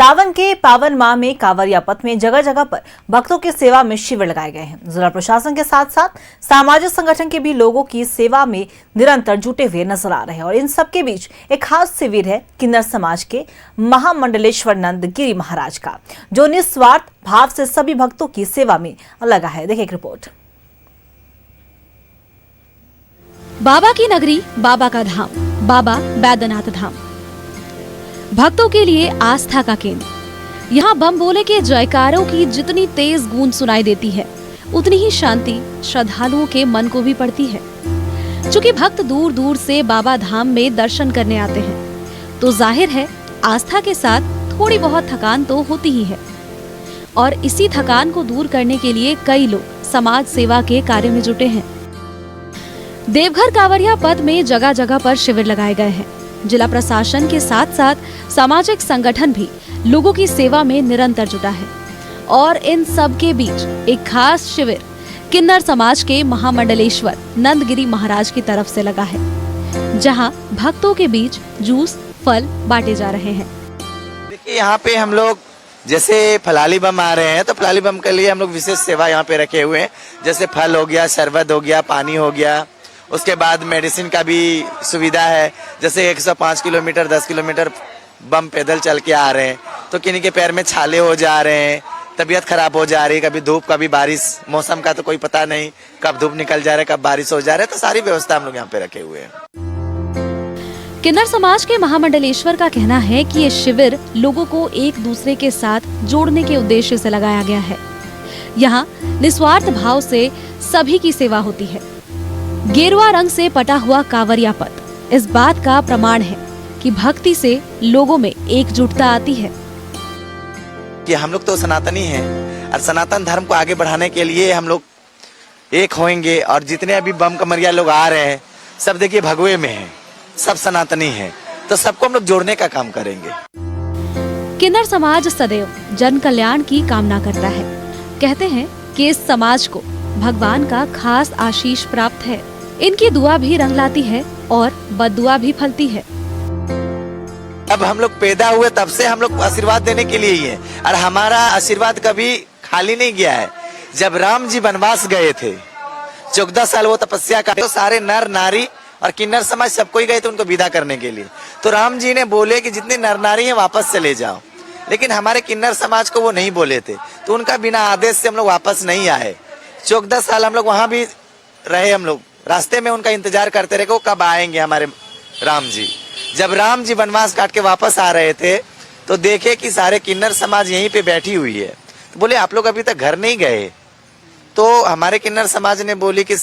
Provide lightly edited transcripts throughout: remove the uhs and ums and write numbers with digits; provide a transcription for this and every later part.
सावन के पावन माह में कांवरिया पथ में जगह जगह पर भक्तों की सेवा में शिविर लगाए गए हैं। जिला प्रशासन के साथ साथ सामाजिक संगठन के भी लोगों की सेवा में निरंतर जुटे हुए नजर आ रहे हैं और इन सबके बीच एक खास शिविर है किन्नर समाज के महामंडलेश्वर नंद गिरी महाराज का, जो निस्वार्थ भाव से सभी भक्तों की सेवा में लगा है। देखिए एक रिपोर्ट। बाबा की नगरी, बाबा का धाम, बाबा बैद्यनाथ धाम, भक्तों के लिए आस्था का केंद्र। यहाँ बम बोले के जयकारों की जितनी तेज गूंज सुनाई देती है, उतनी ही शांति श्रद्धालुओं के मन को भी पड़ती है। चूंकि भक्त दूर दूर से बाबा धाम में दर्शन करने आते हैं, तो जाहिर है आस्था के साथ थोड़ी बहुत थकान तो होती ही है। और इसी थकान को दूर करने के लिए कई लोग समाज सेवा के कार्य में जुटे हैं। देवघर कांवरिया पथ में जगह जगह पर शिविर लगाए गए हैं। जिला प्रशासन के साथ साथ सामाजिक संगठन भी लोगों की सेवा में निरंतर जुटा है और इन सब के बीच एक खास शिविर किन्नर समाज के महामंडलेश्वर नंदगिरी महाराज की तरफ से लगा है, जहां भक्तों के बीच जूस फल बांटे जा रहे हैं। देखिए, यहाँ पे हम लोग जैसे फलाली बम आ रहे हैं, तो फलाली बम के लिए हम लोग विशेष सेवा यहाँ पे रखे हुए हैं। जैसे फल हो गया, शरबत हो गया, पानी हो गया, उसके बाद मेडिसिन का भी सुविधा है। जैसे 105 किलोमीटर 10 किलोमीटर बम पैदल चल के आ रहे हैं, तो किन्हीं के पैर में छाले हो जा रहे हैं, तबीयत खराब हो जा रही है, कभी धूप कभी बारिश, मौसम का तो कोई पता नहीं, कब धूप निकल जा रहा है कब बारिश हो जा रहा है, तो सारी व्यवस्था हम लोग यहाँ पे रखे हुए हैं। किन्नर समाज के महामंडलेश्वर का कहना है कि ये शिविर लोगों को एक दूसरे के साथ जोड़ने के उद्देश्य से लगाया गया है। यहाँ निस्वार्थ भाव से सभी की सेवा होती है। गेरुआ रंग से पटा हुआ कांवरिया पथ इस बात का प्रमाण है कि भक्ति से लोगों में एकजुटता आती है। कि हम लोग तो सनातनी हैं और सनातन धर्म को आगे बढ़ाने के लिए हम लोग एक होंगे। और जितने अभी बम कमरिया लोग आ रहे हैं, सब देखिए भगवे में हैं, सब सनातनी हैं, तो सबको हम लोग जोड़ने का काम करेंगे। किन्नर समाज सदैव जन कल्याण की कामना करता है। कहते हैं कि इस समाज को भगवान का खास आशीष प्राप्त है। इनकी दुआ भी रंग लाती है और बद्दुआ भी फलती है। अब हम लोग पैदा हुए तब से हम लोग आशीर्वाद देने के लिए ही है, और हमारा आशीर्वाद कभी खाली नहीं गया है। जब राम जी वनवास गए थे, 14 साल वो तपस्या करते, तो सारे नर नारी और किन्नर समाज सबको ही गए थे उनको विदा करने के लिए। तो राम जी ने बोले कि जितने नर नारी हैं वापस चले जाओ, लेकिन हमारे किन्नर समाज को वो नहीं बोले थे, तो उनका बिना आदेश से हम लोग वापस नहीं आए। 14 साल हम लोग वहाँ भी रहे, हम लोग रास्ते में उनका इंतजार करते रहे कि वो कब आएंगे हमारे राम जी। जब राम जी वनवास काट के वापस आ रहे थे, तो देखे कि सारे किन्नर समाज यहीं पे बैठी हुई है, तो बोले आप लोग अभी तक घर नहीं गए। तो हमारे किन्नर समाज ने बोली कि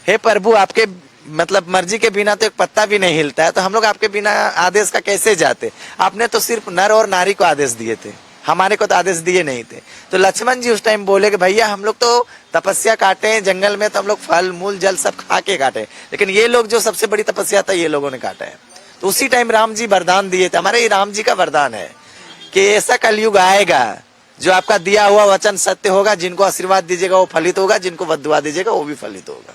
हे प्रभु, आपके मतलब मर्जी के बिना तो एक पत्ता भी नहीं हिलता है, तो हम लोग आपके बिना आदेश का कैसे जाते। आपने तो सिर्फ नर और नारी को आदेश दिए थे, हमारे को तो आदेश दिए नहीं थे। तो लक्ष्मण जी उस टाइम बोले कि भैया हम लोग तो तपस्या काटे हैं जंगल में, तो हम लोग फल मूल जल सब खा के काटे, लेकिन ये लोग जो सबसे बड़ी तपस्या था ये लोगों ने काटा है। तो उसी टाइम राम जी वरदान दिए थे। हमारे राम जी का वरदान है कि ऐसा कलयुग आएगा जो आपका दिया हुआ वचन सत्य होगा, जिनको आशीर्वाद दीजिएगा वो फलित होगा, जिनको बद्दुआ दीजिएगा वो भी फलित होगा।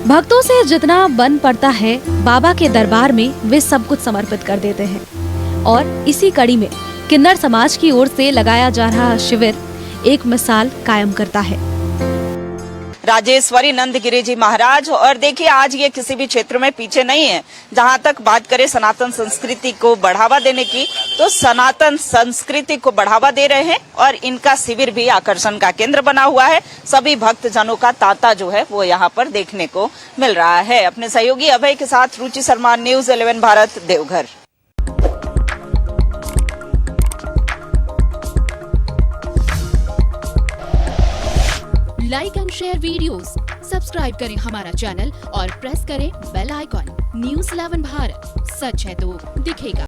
भक्तों से जितना बन पड़ता है, बाबा के दरबार में वे सब कुछ समर्पित कर देते हैं। और इसी कड़ी में किन्नर समाज की ओर से लगाया जा रहा शिविर एक मिसाल कायम करता है। राजेश्वरी नंदगिरी जी महाराज, और देखिए आज ये किसी भी क्षेत्र में पीछे नहीं है। जहां तक बात करें सनातन संस्कृति को बढ़ावा देने की, तो सनातन संस्कृति को बढ़ावा दे रहे हैं और इनका शिविर भी आकर्षण का केंद्र बना हुआ है। सभी भक्त जनों का तांता जो है वो यहाँ पर देखने को मिल रहा है। अपने सहयोगी अभय के साथ Ruchi Sharma, news 11 Bharat, Deoghar. Like and share videos, subscribe करें हमारा चैनल और प्रेस करें बेल आइकॉन। न्यूज़ 11 भारत, सच है तो दिखेगा।